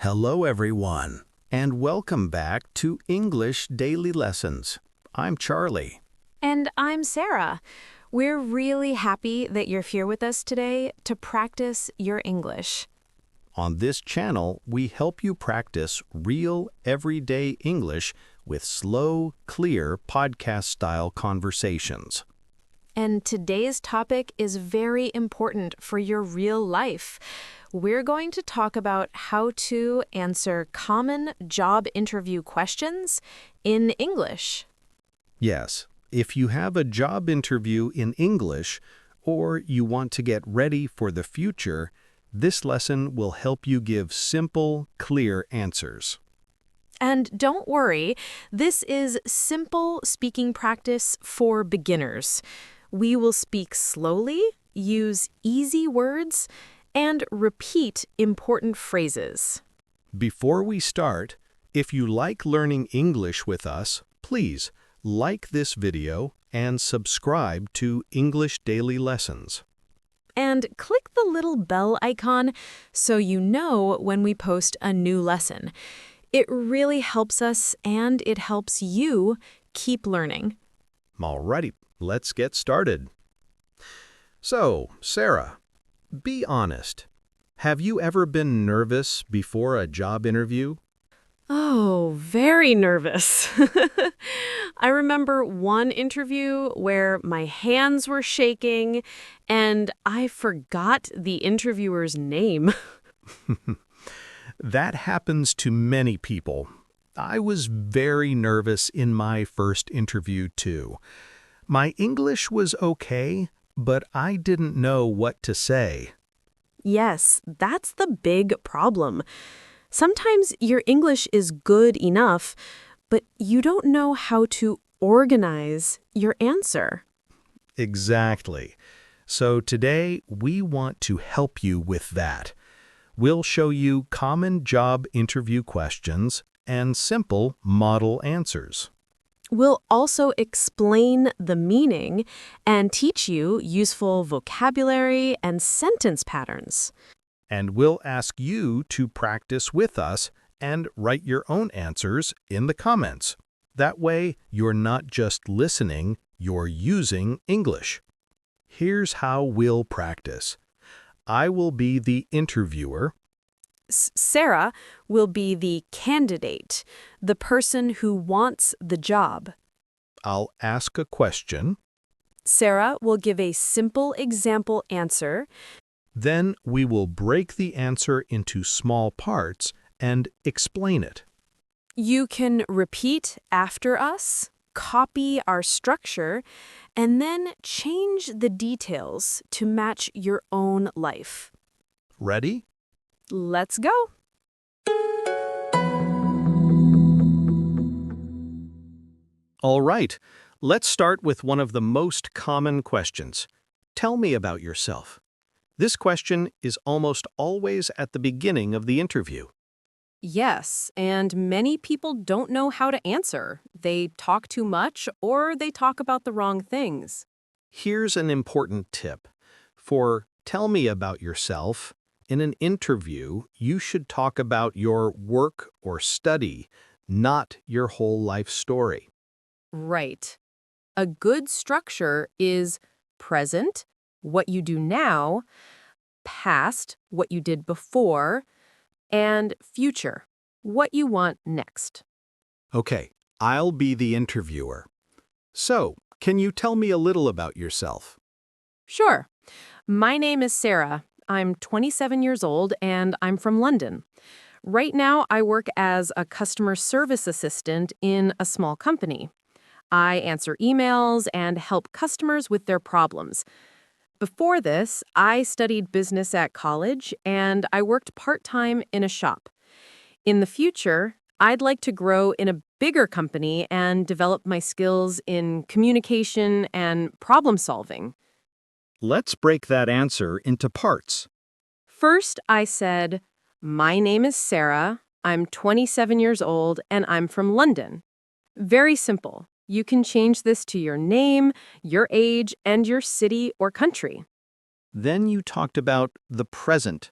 Hello, everyone, and welcome back to English Daily Lessons. I'm Charlie. And I'm Sarah. We're really happy that you're here with us today to practice your English. On this channel, we help you practice real, everyday English with slow, clear, podcast-style conversations. And today's topic is very important for your real life. We're going to talk about how to answer common job interview questions in English. Yes, if you have a job interview in English or you want to get ready for the future, this lesson will help you give simple, clear answers. And don't worry, this is simple speaking practice for beginners. We will speak slowly, use easy words, and repeat important phrases. Before we start, if you like learning English with us, please like this video and subscribe to English Daily Lessons. And click the little bell icon so you know when we post a new lesson. It really helps us and it helps you keep learning. Alrighty, let's get started. So, Sarah, be honest. Have you ever been nervous before a job interview? Oh, very nervous. I remember one interview where my hands were shaking and I forgot the interviewer's name. That happens to many people. I was very nervous in my first interview, too. My English was okay, but I didn't know what to say. Yes, that's the big problem. Sometimes your English is good enough, but you don't know how to organize your answer. Exactly. So today, we want to help you with that. We'll show you common job interview questions and simple model answers. We'll also explain the meaning and teach you useful vocabulary and sentence patterns. And we'll ask you to practice with us and write your own answers in the comments. That way, you're not just listening, you're using English. Here's how we'll practice. I will be the interviewer. Sarah will be the candidate, the person who wants the job. I'll ask a question. Sarah will give a simple example answer. Then we will break the answer into small parts and explain it. You can repeat after us, copy our structure, and then change the details to match your own life. Ready? Let's go. All right, let's start with one of the most common questions. Tell me about yourself. This question is almost always at the beginning of the interview. Yes, and many people don't know how to answer. They talk too much or they talk about the wrong things. Here's an important tip. For tell me about yourself, in an interview, you should talk about your work or study, not your whole life story. Right. A good structure is present, what you do now, past, what you did before, and future, what you want next. Okay, I'll be the interviewer. So, can you tell me a little about yourself? Sure. My name is Sarah. I'm 27 years old and I'm from London. Right now, I work as a customer service assistant in a small company. I answer emails and help customers with their problems. Before this, I studied business at college and I worked part-time in a shop. In the future, I'd like to grow in a bigger company and develop my skills in communication and problem solving. Let's break that answer into parts. First, I said, my name is Sarah, I'm 27 years old, and I'm from London. Very simple. You can change this to your name, your age, and your city or country. Then you talked about the present.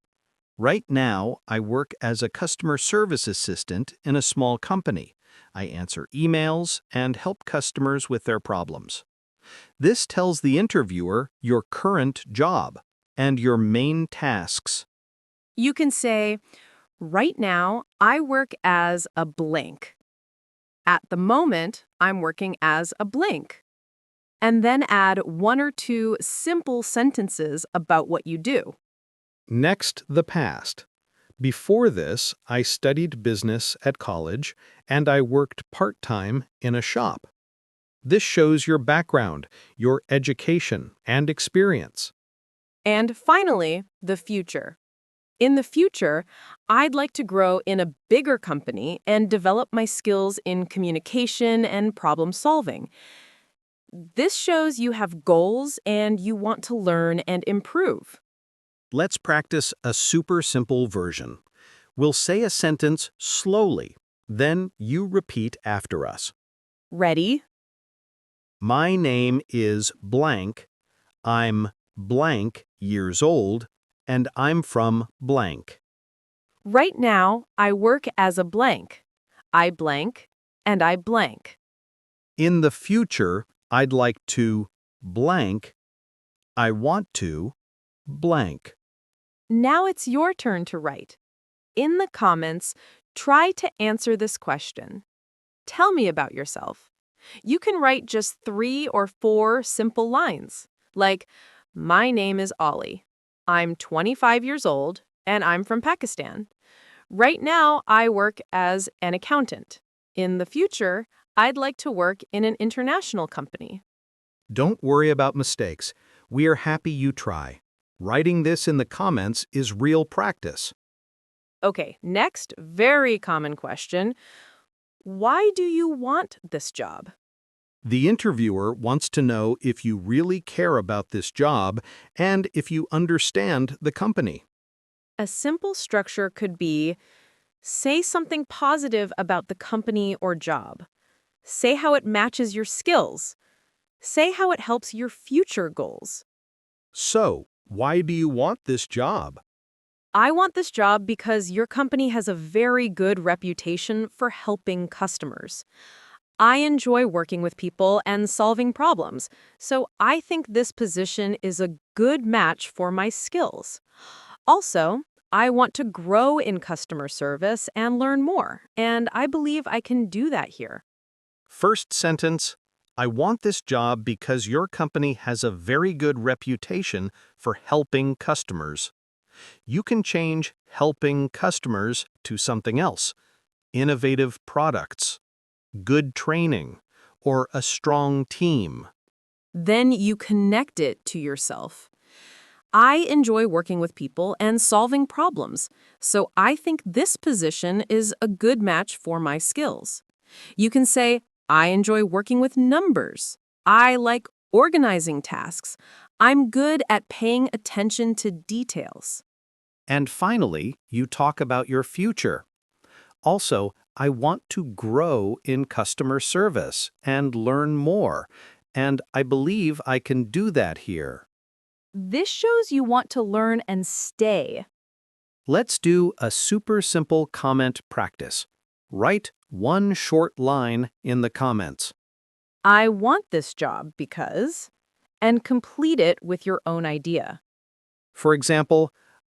Right now, I work as a customer service assistant in a small company. I answer emails and help customers with their problems. This tells the interviewer your current job and your main tasks. You can say, right now, I work as a blank. At the moment, I'm working as a blank. And then add one or two simple sentences about what you do. Next, the past. Before this, I studied business at college and I worked part-time in a shop. This shows your background, your education, and experience. And finally, the future. In the future, I'd like to grow in a bigger company and develop my skills in communication and problem solving. This shows you have goals and you want to learn and improve. Let's practice a super simple version. We'll say a sentence slowly, then you repeat after us. Ready? My name is blank, I'm blank years old, and I'm from blank. Right now, I work as a blank. I blank and I blank. In the future, I'd like to blank, I want to blank. Now it's your turn to write. In the comments, try to answer this question. Tell me about yourself. You can write just 3 or 4 simple lines, like, my name is Ollie. I'm 25 years old, and I'm from Pakistan. Right now, I work as an accountant. In the future, I'd like to work in an international company. Don't worry about mistakes. We are happy you try. Writing this in the comments is real practice. Okay, next, very common question. Why do you want this job? The interviewer wants to know if you really care about this job and if you understand the company. A simple structure could be, say something positive about the company or job. Say how it matches your skills. Say how it helps your future goals. So, why do you want this job? I want this job because your company has a very good reputation for helping customers. I enjoy working with people and solving problems, so I think this position is a good match for my skills. Also, I want to grow in customer service and learn more, and I believe I can do that here. First sentence, I want this job because your company has a very good reputation for helping customers. You can change helping customers to something else, innovative products, good training, or a strong team. Then you connect it to yourself. I enjoy working with people and solving problems, so I think this position is a good match for my skills. You can say, I enjoy working with numbers. I like organizing tasks. I'm good at paying attention to details. And finally, you talk about your future. Also, I want to grow in customer service and learn more, and I believe I can do that here. This shows you want to learn and stay. Let's do a super simple comment practice. Write one short line in the comments. I want this job because, and complete it with your own idea. For example,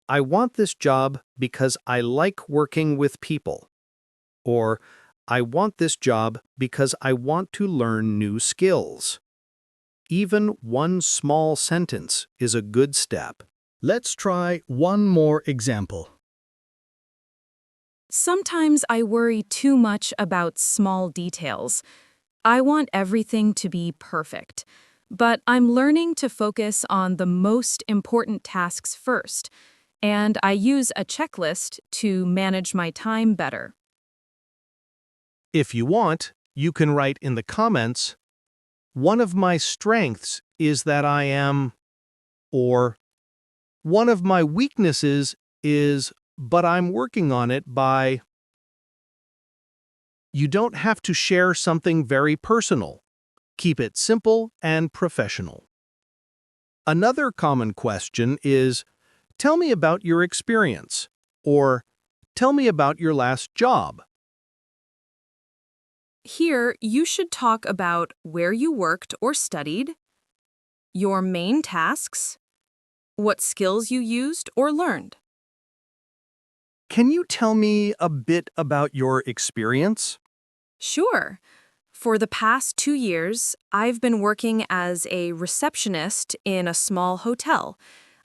I want this job because I like working with people. Or, I want this job because I want to learn new skills. Even one small sentence is a good step. Let's try one more example. Sometimes I worry too much about small details. I want everything to be perfect. But I'm learning to focus on the most important tasks first, and I use a checklist to manage my time better. If you want, you can write in the comments, one of my strengths is that I am, or one of my weaknesses is, but I'm working on it by. You don't have to share something very personal. Keep it simple and professional. Another common question is, tell me about your experience, or tell me about your last job. Here, you should talk about where you worked or studied, your main tasks, what skills you used or learned. Can you tell me a bit about your experience? Sure. For the past 2 years, I've been working as a receptionist in a small hotel.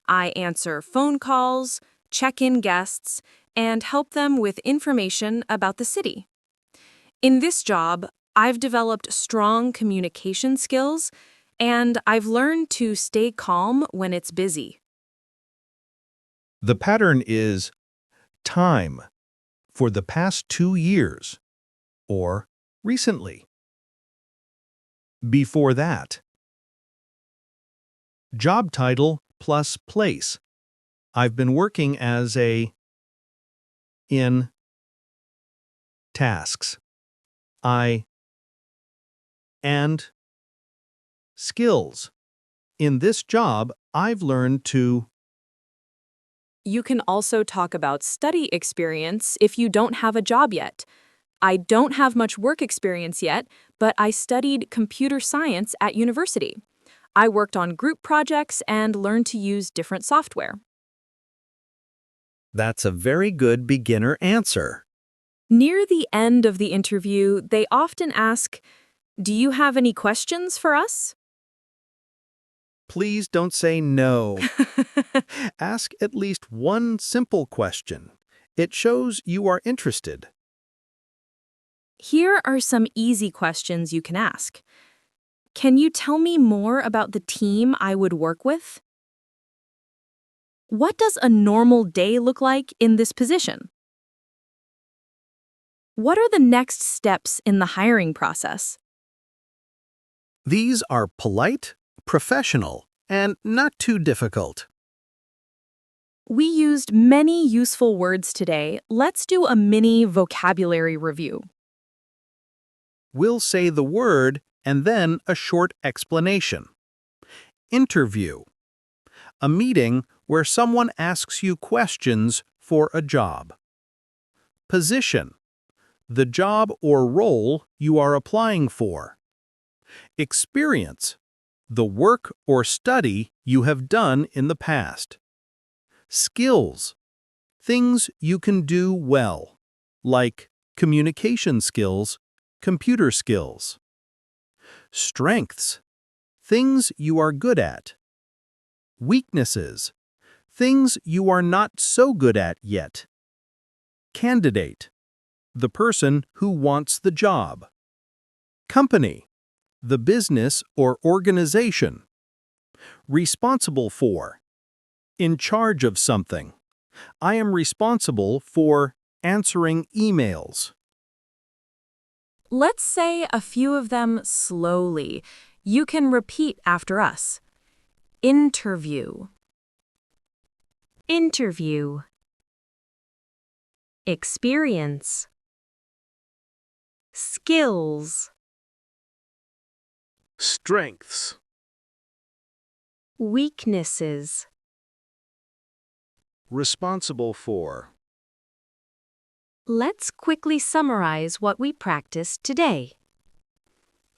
I answer phone calls, check in guests, and help them with information about the city. In this job, I've developed strong communication skills, and I've learned to stay calm when it's busy. The pattern is time, for the past 2 years, or recently. Before that. Job title plus place. I've been working as a in tasks. And skills. In this job, I've learned to. You can also talk about study experience if you don't have a job yet. I don't have much work experience yet, but I studied computer science at university. I worked on group projects and learned to use different software. That's a very good beginner answer. Near the end of the interview, they often ask, "Do you have any questions for us?" Please don't say no. Ask at least one simple question. It shows you are interested. Here are some easy questions you can ask. Can you tell me more about the team I would work with? What does a normal day look like in this position? What are the next steps in the hiring process? These are polite, professional, and not too difficult. We used many useful words today. Let's do a mini vocabulary review. We'll say the word and then a short explanation. Interview. A meeting where someone asks you questions for a job. Position. The job or role you are applying for. Experience. The work or study you have done in the past. Skills. Things you can do well, like communication skills, computer skills. Strengths. Things you are good at. Weaknesses. Things you are not so good at yet. Candidate. The person who wants the job. Company. The business or organization. Responsible for. In charge of something. I am responsible for answering emails. Let's say a few of them slowly. You can repeat after us. Interview. Interview. Experience. Skills. Strengths. Weaknesses. Responsible for. Let's quickly summarize what we practiced today.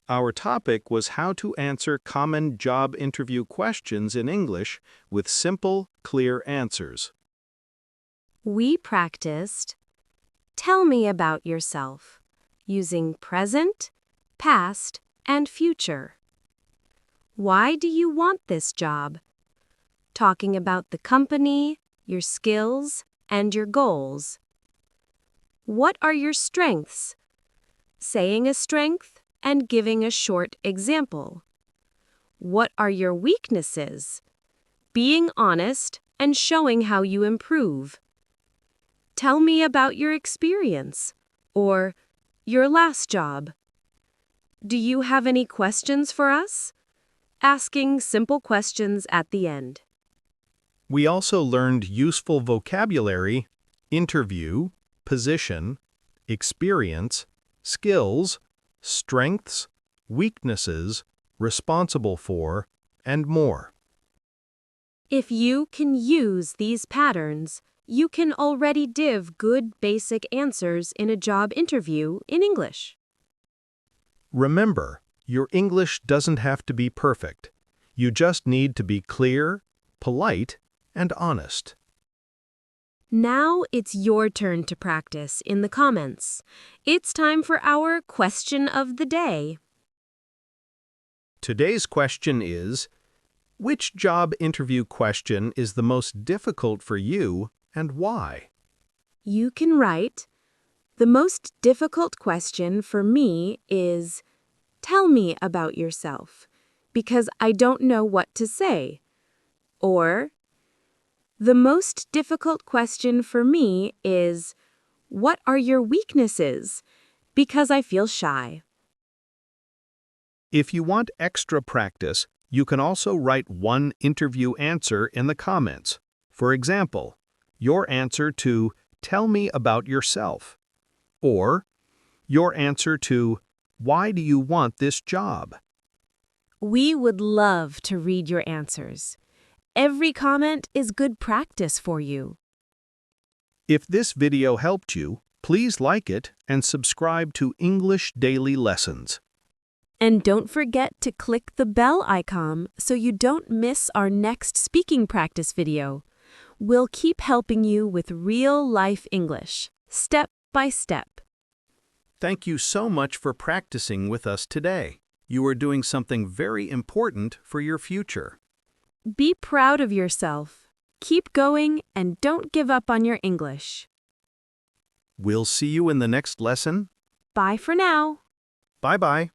Our topic was how to answer common job interview questions in English with simple, clear answers. We practiced, tell me about yourself, using present, past, and future. Why do you want this job? Talking about the company, your skills, and your goals. What are your strengths? Saying a strength and giving a short example. What are your weaknesses? Being honest and showing how you improve. Tell me about your experience, or your last job. Do you have any questions for us? Asking simple questions at the end. We also learned useful vocabulary, interview, position, experience, skills, strengths, weaknesses, responsible for, and more. If you can use these patterns, you can already give good basic answers in a job interview in English. Remember, your English doesn't have to be perfect. You just need to be clear, polite, and honest. Now it's your turn to practice in the comments. It's time for our question of the day. Today's question is, which job interview question is the most difficult for you and why? You can write, the most difficult question for me is, tell me about yourself, because I don't know what to say. Or, the most difficult question for me is, what are your weaknesses? Because I feel shy. If you want extra practice, you can also write one interview answer in the comments. For example, your answer to "Tell me about yourself," or your answer to "Why do you want this job?" We would love to read your answers. Every comment is good practice for you. If this video helped you, please like it and subscribe to English Daily Lessons. And don't forget to click the bell icon so you don't miss our next speaking practice video. We'll keep helping you with real-life English, step by step. Thank you so much for practicing with us today. You are doing something very important for your future. Be proud of yourself. Keep going and don't give up on your English. We'll see you in the next lesson. Bye for now. Bye-bye.